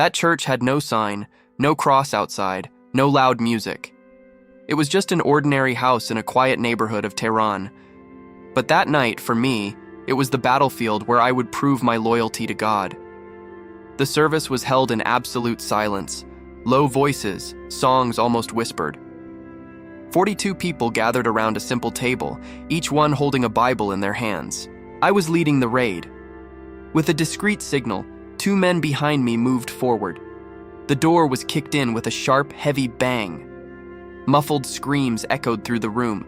That church had no sign, no cross outside, no loud music. It was just an ordinary house in a quiet neighborhood of Tehran. But that night, for me, it was the battlefield where I would prove my loyalty to God. The service was held in absolute silence, low voices, songs almost whispered. 42 people gathered around a simple table, each one holding a Bible in their hands. I was leading the raid. With a discreet signal, 2 men behind me moved forward. The door was kicked in with a sharp, heavy bang. Muffled screams echoed through the room.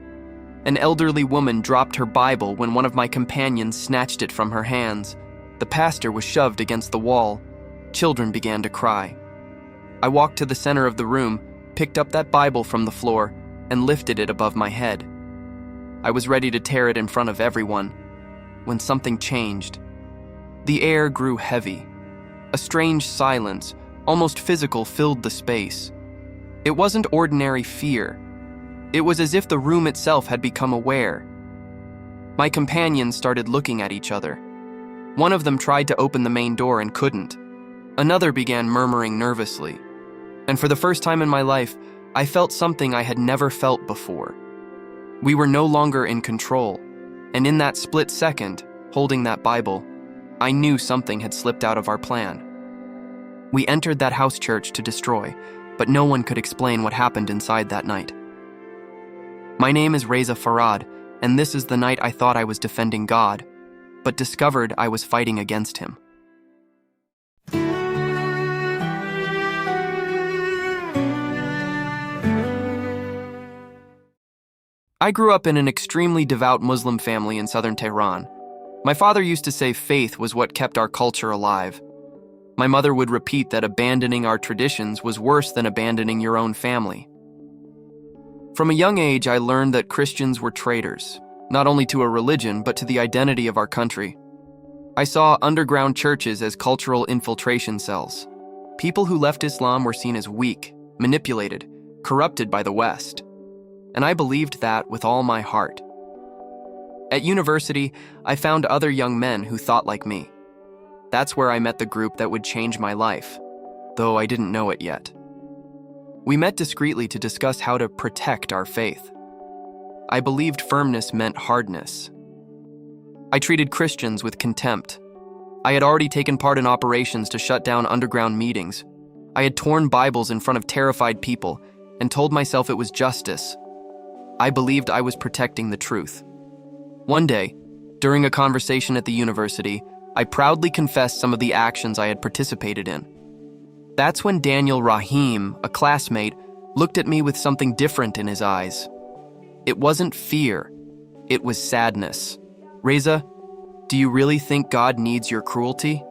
An elderly woman dropped her Bible when one of my companions snatched it from her hands. The pastor was shoved against the wall. Children began to cry. I walked to the center of the room, picked up that Bible from the floor, and lifted it above my head. I was ready to tear it in front of everyone, when something changed. The air grew heavy. A strange silence, almost physical, filled the space. It wasn't ordinary fear. It was as if the room itself had become aware. My companions started looking at each other. One of them tried to open the main door and couldn't. Another began murmuring nervously. And for the first time in my life, I felt something I had never felt before. We were no longer in control, and in that split second, holding that Bible, I knew something had slipped out of our plan. We entered that house church to destroy, but no one could explain what happened inside that night. My name is Reza Farad, and this is the night I thought I was defending God, but discovered I was fighting against him. I grew up in an extremely devout Muslim family in southern Tehran. My father used to say faith was what kept our culture alive. My mother would repeat that abandoning our traditions was worse than abandoning your own family. From a young age, I learned that Christians were traitors, not only to a religion, but to the identity of our country. I saw underground churches as cultural infiltration cells. People who left Islam were seen as weak, manipulated, corrupted by the West. And I believed that with all my heart. At university, I found other young men who thought like me. That's where I met the group that would change my life, though I didn't know it yet. We met discreetly to discuss how to protect our faith. I believed firmness meant hardness. I treated Christians with contempt. I had already taken part in operations to shut down underground meetings. I had torn Bibles in front of terrified people and told myself it was justice. I believed I was protecting the truth. One day, during a conversation at the university, I proudly confessed some of the actions I had participated in. That's when Daniel Rahim, a classmate, looked at me with something different in his eyes. It wasn't fear, it was sadness. Reza, do you really think God needs your cruelty?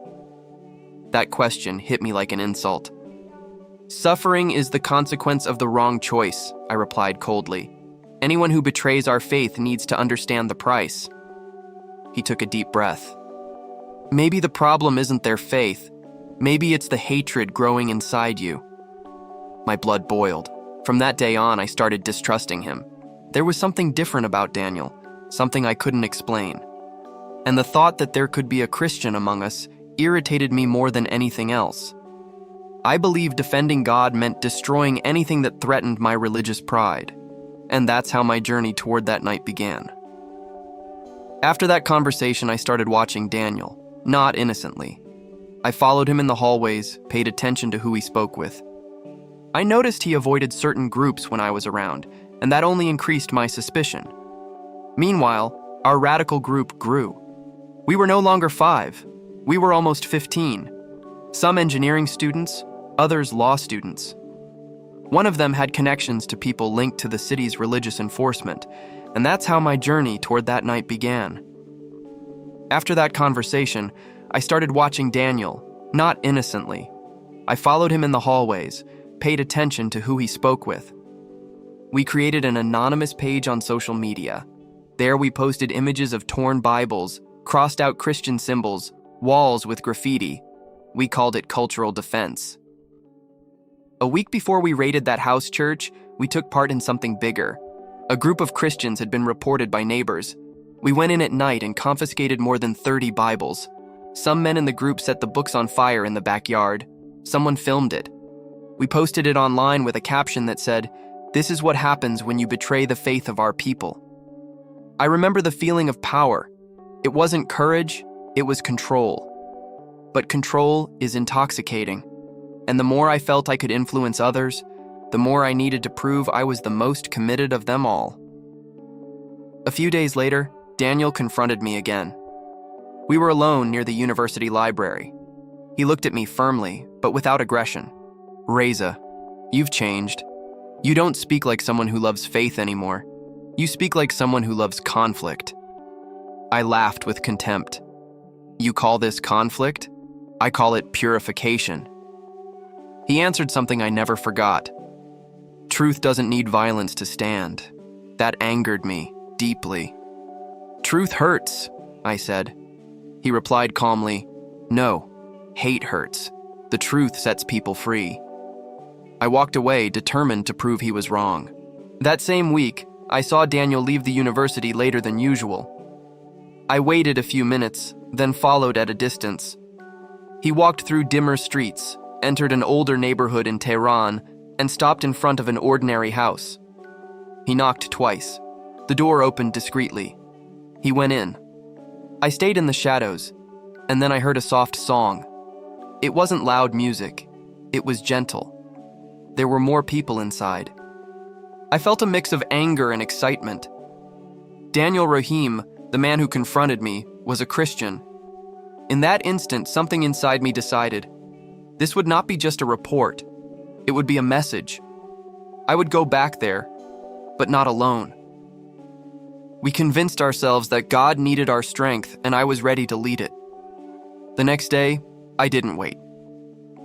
That question hit me like an insult. Suffering is the consequence of the wrong choice, I replied coldly. Anyone who betrays our faith needs to understand the price. He took a deep breath. Maybe the problem isn't their faith. Maybe it's the hatred growing inside you. My blood boiled. From that day on, I started distrusting him. There was something different about Daniel, something I couldn't explain. And the thought that there could be a Christian among us irritated me more than anything else. I believed defending God meant destroying anything that threatened my religious pride. And that's how my journey toward that night began. After that conversation, I started watching Daniel, not innocently. I followed him in the hallways, paid attention to who he spoke with. I noticed he avoided certain groups when I was around, and that only increased my suspicion. Meanwhile, our radical group grew. We were no longer 5. We were almost 15. Some engineering students, others law students. One of them had connections to people linked to the city's religious enforcement, and that's how my journey toward that night began. After that conversation, I started watching Daniel, not innocently. I followed him in the hallways, paid attention to who he spoke with. We created an anonymous page on social media. There we posted images of torn Bibles, crossed out Christian symbols, walls with graffiti. We called it cultural defense. A week before we raided that house church, we took part in something bigger. A group of Christians had been reported by neighbors. We went in at night and confiscated more than 30 Bibles. Some men in the group set the books on fire in the backyard. Someone filmed it. We posted it online with a caption that said, "This is what happens when you betray the faith of our people." I remember the feeling of power. It wasn't courage, it was control. But control is intoxicating. And the more I felt I could influence others, the more I needed to prove I was the most committed of them all. A few days later, Daniel confronted me again. We were alone near the university library. He looked at me firmly, but without aggression. "Reza, you've changed. You don't speak like someone who loves faith anymore. You speak like someone who loves conflict." I laughed with contempt. "You call this conflict? I call it purification." He answered something I never forgot. "Truth doesn't need violence to stand." That angered me deeply. "Truth hurts," I said. He replied calmly, "No, hate hurts. The truth sets people free." I walked away, determined to prove he was wrong. That same week, I saw Daniel leave the university later than usual. I waited a few minutes, then followed at a distance. He walked through dimmer streets, entered an older neighborhood in Tehran, and stopped in front of an ordinary house. He knocked twice. The door opened discreetly. He went in. I stayed in the shadows, and then I heard a soft song. It wasn't loud music. It was gentle. There were more people inside. I felt a mix of anger and excitement. Daniel Rahim, the man who confronted me, was a Christian. In that instant, something inside me decided, this would not be just a report. It would be a message. I would go back there, but not alone. We convinced ourselves that God needed our strength, and I was ready to lead it. The next day, I didn't wait.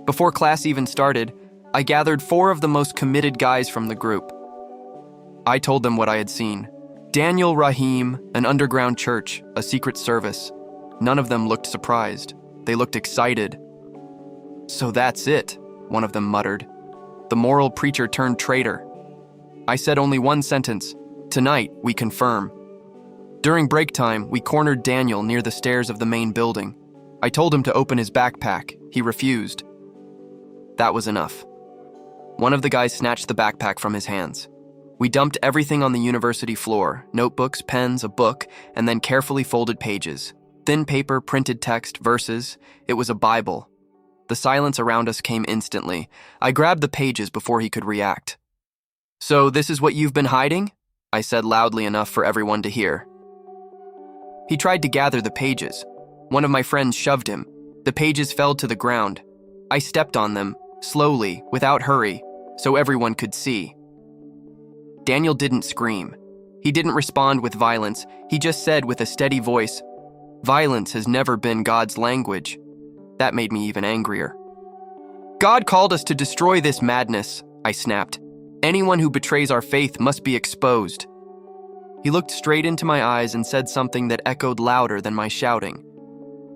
Before class even started, I gathered 4 of the most committed guys from the group. I told them what I had seen. Daniel Rahim, an underground church, a secret service. None of them looked surprised. They looked excited. "So that's it," one of them muttered. "The moral preacher turned traitor." I said only one sentence. "Tonight, we confirm." During break time, we cornered Daniel near the stairs of the main building. I told him to open his backpack. He refused. That was enough. One of the guys snatched the backpack from his hands. We dumped everything on the university floor, notebooks, pens, a book, and then carefully folded pages. Thin paper, printed text, verses. It was a Bible. The silence around us came instantly. I grabbed the pages before he could react. "So this is what you've been hiding?" I said loudly enough for everyone to hear. He tried to gather the pages. One of my friends shoved him. The pages fell to the ground. I stepped on them, slowly, without hurry, so everyone could see. Daniel didn't scream. He didn't respond with violence. He just said with a steady voice, "Violence has never been God's language." That made me even angrier. "God called us to destroy this madness," I snapped. "Anyone who betrays our faith must be exposed." He looked straight into my eyes and said something that echoed louder than my shouting.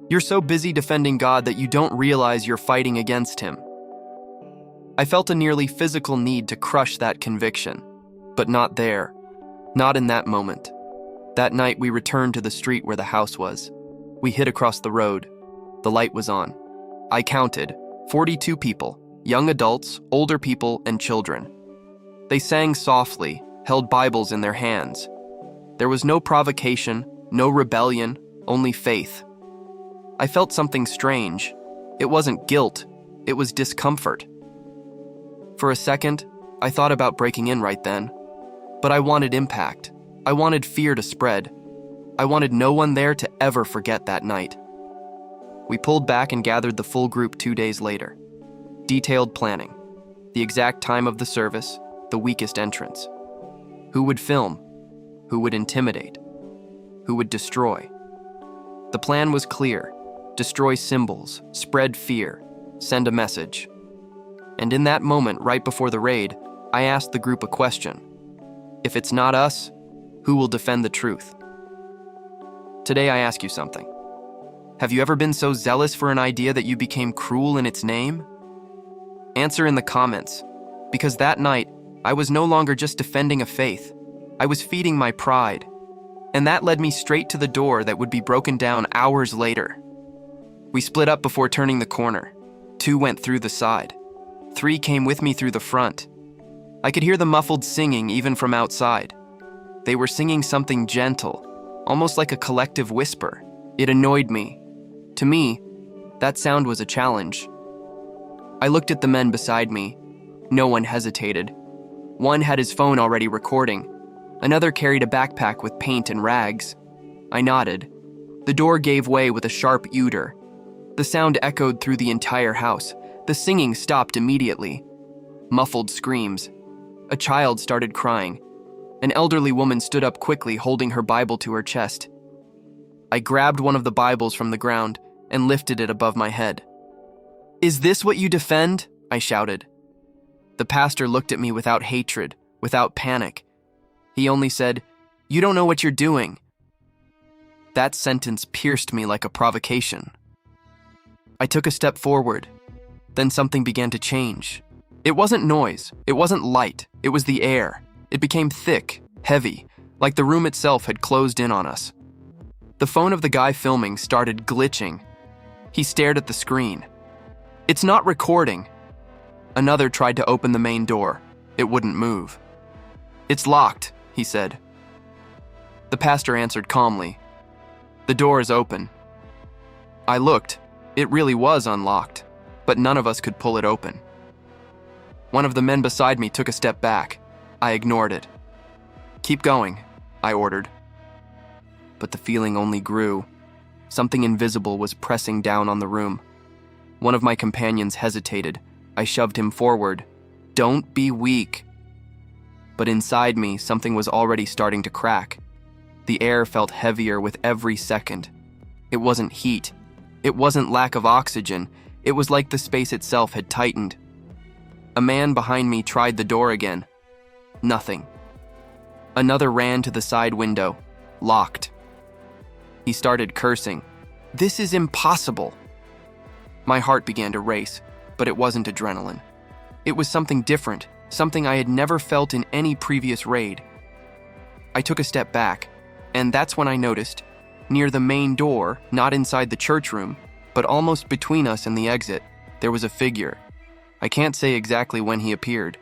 "You're so busy defending God that you don't realize you're fighting against Him." I felt a nearly physical need to crush that conviction, but not there, not in that moment. That night we returned to the street where the house was. We hid across the road. The light was on. I counted 42 people, young adults, older people, and children. They sang softly, held Bibles in their hands. There was no provocation, no rebellion, only faith. I felt something strange. It wasn't guilt, it was discomfort. For a second, I thought about breaking in right then. But I wanted impact. I wanted fear to spread. I wanted no one there to ever forget that night. We pulled back and gathered the full group 2 days later. Detailed planning. The exact time of the service, the weakest entrance. Who would film? Who would intimidate? Who would destroy? The plan was clear. Destroy symbols, spread fear, send a message. And in that moment, right before the raid, I asked the group a question. If it's not us, who will defend the truth? Today I ask you something. Have you ever been so zealous for an idea that you became cruel in its name? Answer in the comments, because that night, I was no longer just defending a faith. I was feeding my pride. And that led me straight to the door that would be broken down hours later. We split up before turning the corner. 2 went through the side. 3 came with me through the front. I could hear the muffled singing even from outside. They were singing something gentle, almost like a collective whisper. It annoyed me. To me, that sound was a challenge. I looked at the men beside me. No one hesitated. One had his phone already recording. Another carried a backpack with paint and rags. I nodded. The door gave way with a sharp udder. The sound echoed through the entire house. The singing stopped immediately. Muffled screams. A child started crying. An elderly woman stood up quickly, holding her Bible to her chest. I grabbed one of the Bibles from the ground and lifted it above my head. "Is this what you defend?" I shouted. The pastor looked at me without hatred, without panic. He only said, "You don't know what you're doing." That sentence pierced me like a provocation. I took a step forward. Then something began to change. It wasn't noise. It wasn't light. It was the air. It became thick, heavy, like the room itself had closed in on us. The phone of the guy filming started glitching. He stared at the screen. "It's not recording." Another tried to open the main door. It wouldn't move. "It's locked," he said. The pastor answered calmly, "The door is open." I looked. It really was unlocked, but none of us could pull it open. One of the men beside me took a step back. I ignored it. "Keep going," I ordered. But the feeling only grew. Something invisible was pressing down on the room. One of my companions hesitated. I shoved him forward. "Don't be weak." But inside me, something was already starting to crack. The air felt heavier with every second. It wasn't heat. It wasn't lack of oxygen. It was like the space itself had tightened. A man behind me tried the door again. Nothing. Another ran to the side window. Locked. He started cursing. "This is impossible." My heart began to race, but it wasn't adrenaline. It was something different, something I had never felt in any previous raid. I took a step back, and that's when I noticed, near the main door, not inside the church room, but almost between us and the exit, there was a figure. I can't say exactly when he appeared.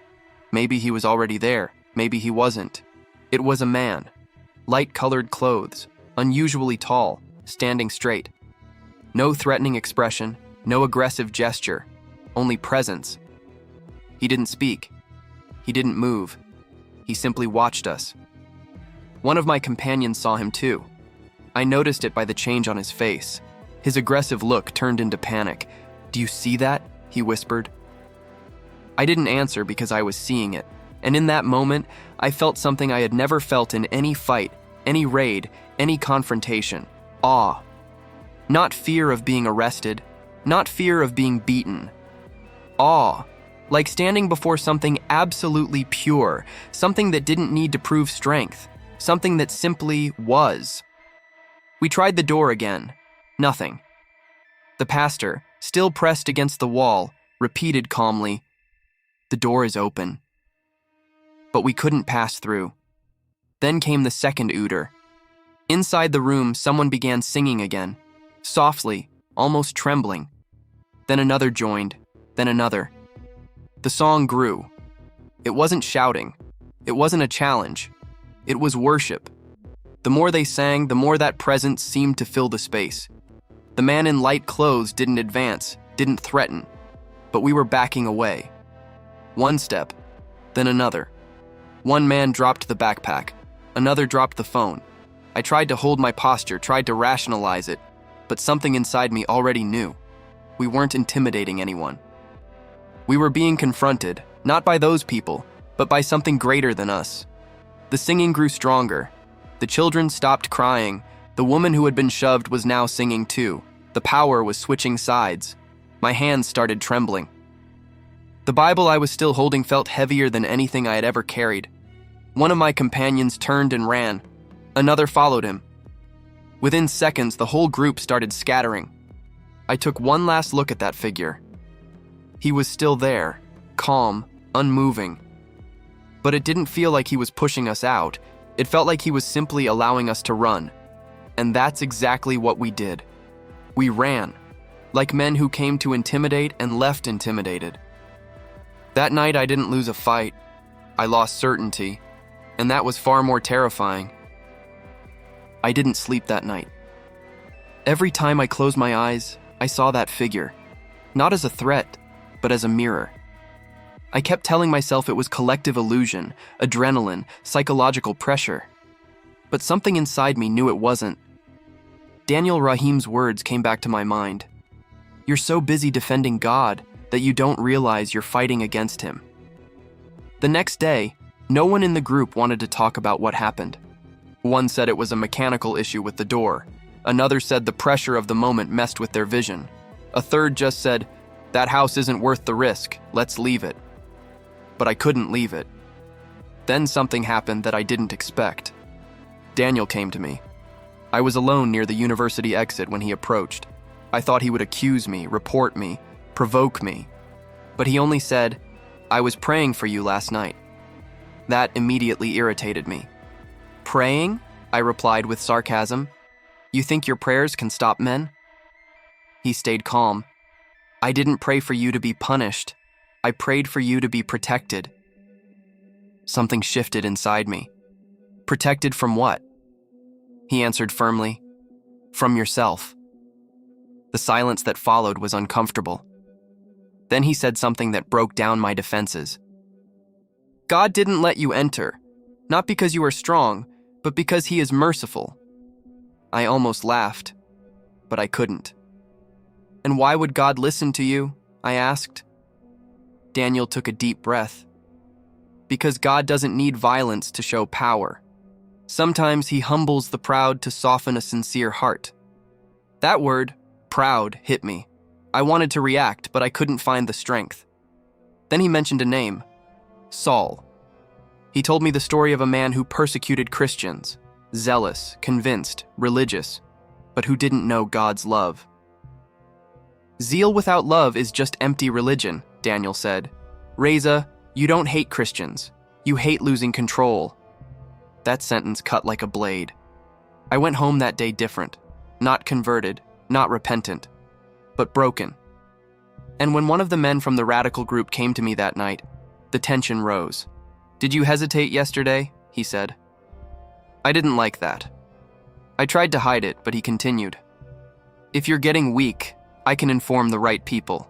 Maybe he was already there, maybe he wasn't. It was a man. Light-colored clothes, unusually tall, standing straight. No threatening expression, no aggressive gesture, only presence. He didn't speak. He didn't move. He simply watched us. One of my companions saw him too. I noticed it by the change on his face. His aggressive look turned into panic. "Do you see that?" he whispered. I didn't answer because I was seeing it, and in that moment, I felt something I had never felt in any fight, any raid, any confrontation. Awe. Not fear of being arrested, not fear of being beaten. Awe. Like standing before something absolutely pure, something that didn't need to prove strength, something that simply was. We tried the door again. Nothing. The pastor, still pressed against the wall, repeated calmly, "The door is open." But we couldn't pass through. Then came the second odor. Inside the room, someone began singing again, softly, almost trembling. Then another joined, then another. The song grew. It wasn't shouting. It wasn't a challenge. It was worship. The more they sang, the more that presence seemed to fill the space. The man in light clothes didn't advance, didn't threaten, but we were backing away. One step, then another. One man dropped the backpack. Another dropped the phone. I tried to hold my posture, tried to rationalize it, but something inside me already knew. We weren't intimidating anyone. We were being confronted, not by those people, but by something greater than us. The singing grew stronger. The children stopped crying. The woman who had been shoved was now singing too. The power was switching sides. My hands started trembling. The Bible I was still holding felt heavier than anything I had ever carried. One of my companions turned and ran. Another followed him. Within seconds, the whole group started scattering. I took one last look at that figure. He was still there, calm, unmoving. But it didn't feel like he was pushing us out. It felt like he was simply allowing us to run. And that's exactly what we did. We ran. like men who came to intimidate and left intimidated. That night, I didn't lose a fight. I lost certainty, and that was far more terrifying. I didn't sleep that night. Every time I closed my eyes, I saw that figure, not as a threat, but as a mirror. I kept telling myself it was collective illusion, adrenaline, psychological pressure. But something inside me knew it wasn't. Daniel Rahim's words came back to my mind. You're so busy defending God that you don't realize you're fighting against him. The next day, no one in the group wanted to talk about what happened. One said it was a mechanical issue with the door. Another said the pressure of the moment messed with their vision. A third just said, "That house isn't worth the risk, let's leave it." But I couldn't leave it. Then something happened that I didn't expect. Daniel came to me. I was alone near the university exit when he approached. I thought he would accuse me, report me, provoke me. But he only said, "I was praying for you last night." That immediately irritated me. "Praying?" I replied with sarcasm. "You think your prayers can stop men?" He stayed calm. "I didn't pray for you to be punished. I prayed for you to be protected." Something shifted inside me. Protected from what? He answered firmly, "From yourself." The silence that followed was uncomfortable. Then he said something that broke down my defenses. "God didn't let you enter, not because you are strong, but because he is merciful." I almost laughed, but I couldn't. "And why would God listen to you?" I asked. Daniel took a deep breath. "Because God doesn't need violence to show power. Sometimes he humbles the proud to soften a sincere heart." That word, proud, hit me. I wanted to react, but I couldn't find the strength. Then he mentioned a name, Saul. He told me the story of a man who persecuted Christians, zealous, convinced, religious, but who didn't know God's love. "Zeal without love is just empty religion," Daniel said. "Reza, you don't hate Christians. You hate losing control." That sentence cut like a blade. I went home that day different, not converted, not repentant, but broken. And when one of the men from the radical group came to me that night, the tension rose. "Did you hesitate yesterday?" he said. I didn't like that. I tried to hide it, but he continued. "If you're getting weak, I can inform the right people."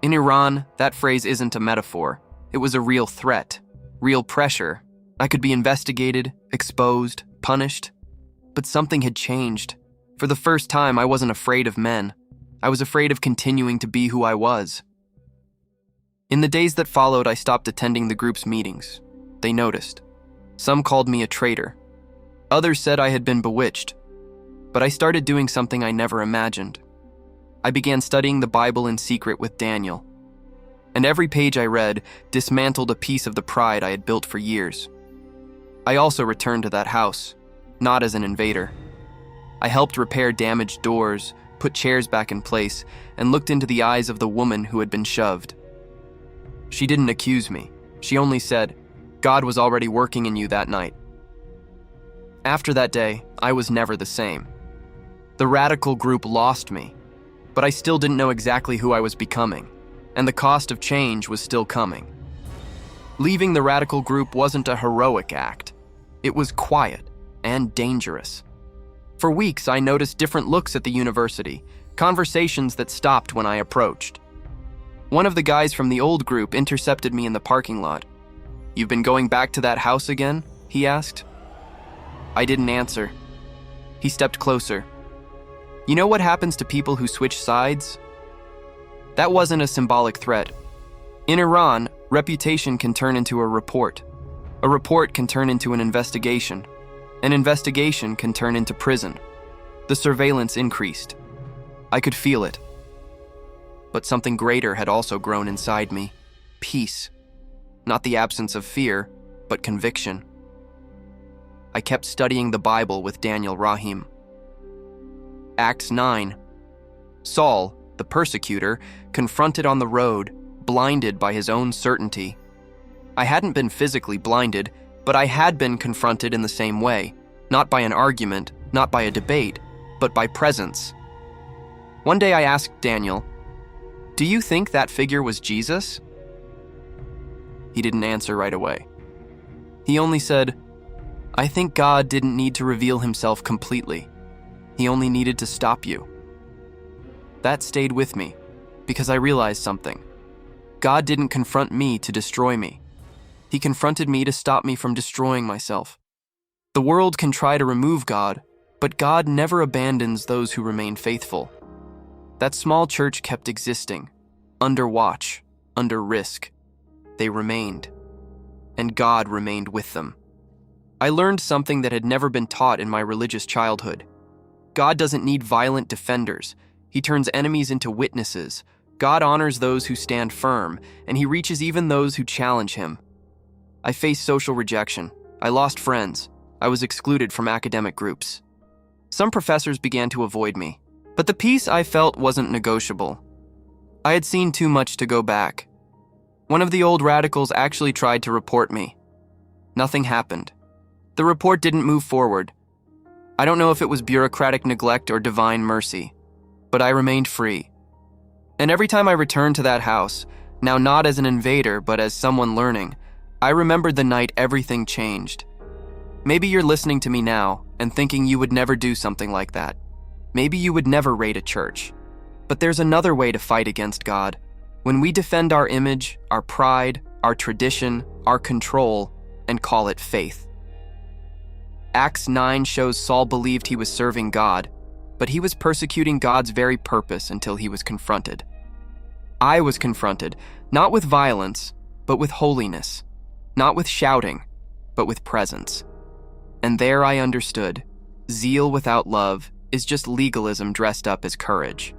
In Iran, that phrase isn't a metaphor. It was a real threat, real pressure. I could be investigated, exposed, punished. But something had changed. For the first time, I wasn't afraid of men. I was afraid of continuing to be who I was. In the days that followed, I stopped attending the group's meetings. They noticed. Some called me a traitor. Others said I had been bewitched. But I started doing something I never imagined. I began studying the Bible in secret with Daniel. And every page I read dismantled a piece of the pride I had built for years. I also returned to that house, not as an invader. I helped repair damaged doors, put chairs back in place, and looked into the eyes of the woman who had been shoved. She didn't accuse me. She only said, "God was already working in you that night." After that day, I was never the same. The radical group lost me, but I still didn't know exactly who I was becoming, and the cost of change was still coming. Leaving the radical group wasn't a heroic act. It was quiet and dangerous. For weeks, I noticed different looks at the university, conversations that stopped when I approached. One of the guys from the old group intercepted me in the parking lot. "You've been going back to that house again?" he asked. I didn't answer. He stepped closer. "You know what happens to people who switch sides?" That wasn't a symbolic threat. In Iran, reputation can turn into a report. A report can turn into an investigation. An investigation can turn into prison. The surveillance increased. I could feel it. But something greater had also grown inside me. Peace. Not the absence of fear, but conviction. I kept studying the Bible with Daniel Rahim. Acts 9. Saul, the persecutor, confronted on the road, blinded by his own certainty. I hadn't been physically blinded, but I had been confronted in the same way, not by an argument, not by a debate, but by presence. One day I asked Daniel, "Do you think that figure was Jesus?" He didn't answer right away. He only said, "I think God didn't need to reveal himself completely. He only needed to stop you." That stayed with me because I realized something. God didn't confront me to destroy me. He confronted me to stop me from destroying myself. The world can try to remove God, but God never abandons those who remain faithful. That small church kept existing, under watch, under risk. They remained, and God remained with them. I learned something that had never been taught in my religious childhood. God doesn't need violent defenders. He turns enemies into witnesses. God honors those who stand firm, and he reaches even those who challenge him. I faced social rejection. I lost friends. I was excluded from academic groups. Some professors began to avoid me, but the peace I felt wasn't negotiable. I had seen too much to go back. One of the old radicals actually tried to report me. Nothing happened. The report didn't move forward. I don't know if it was bureaucratic neglect or divine mercy, but I remained free. And every time I returned to that house, now not as an invader, but as someone learning, I remembered the night everything changed. Maybe you're listening to me now and thinking you would never do something like that. Maybe you would never raid a church. But there's another way to fight against God. When we defend our image, our pride, our tradition, our control, and call it faith. Acts 9 shows Saul believed he was serving God, but he was persecuting God's very purpose until he was confronted. I was confronted, not with violence, but with holiness, not with shouting, but with presence. And there I understood, zeal without love is just legalism dressed up as courage.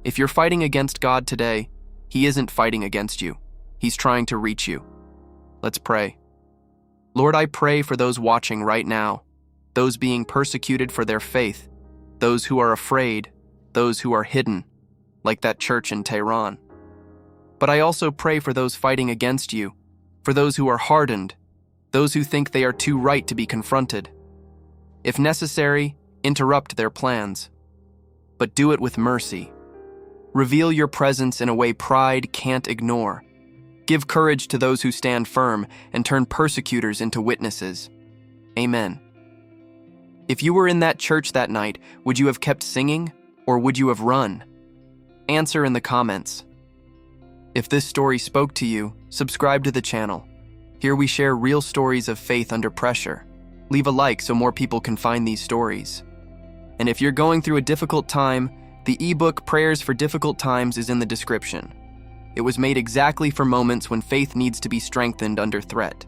If you're fighting against God today, he isn't fighting against you. He's trying to reach you. Let's pray. Lord, I pray for those watching right now, those being persecuted for their faith, those who are afraid, those who are hidden, like that church in Tehran. But I also pray for those fighting against you, for those who are hardened, those who think they are too right to be confronted. If necessary, interrupt their plans, but do it with mercy. Reveal your presence in a way pride can't ignore. Give courage to those who stand firm and turn persecutors into witnesses. Amen. If you were in that church that night, would you have kept singing or would you have run? Answer in the comments. If this story spoke to you, subscribe to the channel. Here we share real stories of faith under pressure. Leave a like so more people can find these stories. And if you're going through a difficult time, the ebook Prayers for Difficult Times is in the description. It was made exactly for moments when faith needs to be strengthened under threat.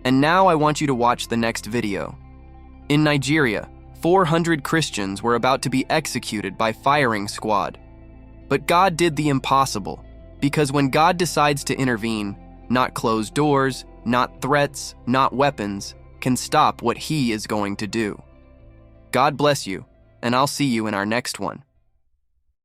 And now I want you to watch the next video. In Nigeria, 400 Christians were about to be executed by firing squad. But God did the impossible, because when God decides to intervene, not closed doors, not threats, not weapons, can stop what he is going to do. God bless you, and I'll see you in our next one.